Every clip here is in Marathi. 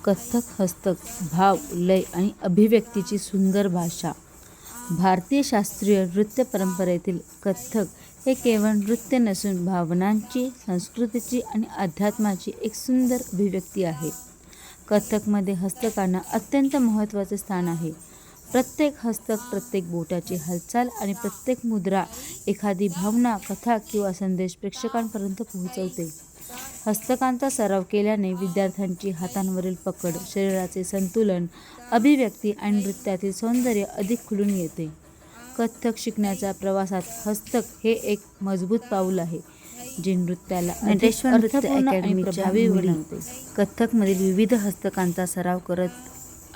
कथ्थक हस्तक भाव, लय आणि अभिव्यक्तीची सुंदर भाषा. भारतीय शास्त्रीय नृत्य परंपरेतील कथ्थक हे केवळ नृत्य नसून भावनांची, संस्कृतीची आणि अध्यात्माची एक सुंदर अभिव्यक्ती आहे. कथ्थकमध्ये हस्तकांना अत्यंत महत्त्वाचे स्थान आहे. प्रत्येक हस्तक, प्रत्येक बोटाची हालचाल आणि प्रत्येक मुद्रा एखादी भावना, कथा किंवा संदेश प्रेक्षकांपर्यंत पोहोचवते. हस्तकांचा सराव केल्याने विद्यार्थ्यांची हातांवरील पकड, शरीराचे संतुलन, अभिव्यक्ती आणि नृत्यातील सौंदर्य अधिक खुलून येते. कथ्थक शिकण्याच्या प्रवासात हस्तक हे एक मजबूत पाऊल आहे, जे नृत्याला अधिक अर्थपूर्ण आणि प्रभावी बनवते. कथ्थकमधील विविध हस्तकांचा सराव करत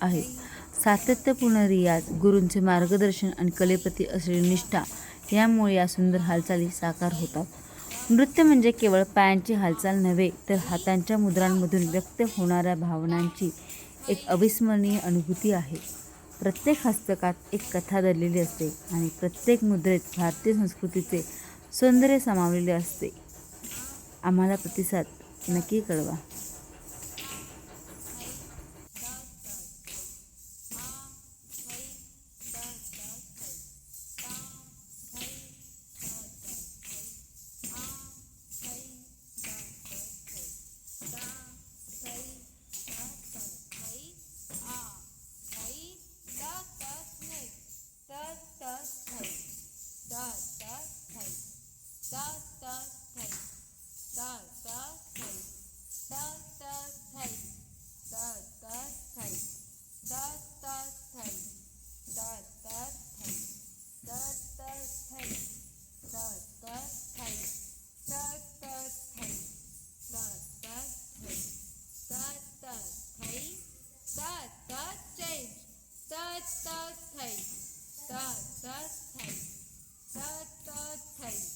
आहे. सातत्यपूर्ण रियाज, गुरूंचे मार्गदर्शन आणि कलेप्रती असलेली निष्ठा यामुळे या सुंदर हालचाली साकार होतात. नृत्य म्हणजे केवळ पायांची हालचाल नव्हे, तर हातांच्या मुद्रांमधून व्यक्त होणाऱ्या भावनांची एक अविस्मरणीय अनुभूती आहे. प्रत्येक हस्तकात एक कथा दडलेली असते आणि प्रत्येक मुद्रेत भारतीय संस्कृतीचे सौंदर्य सामावलेले असते. आम्हाला प्रतिसाद नक्की कळवा. Thai.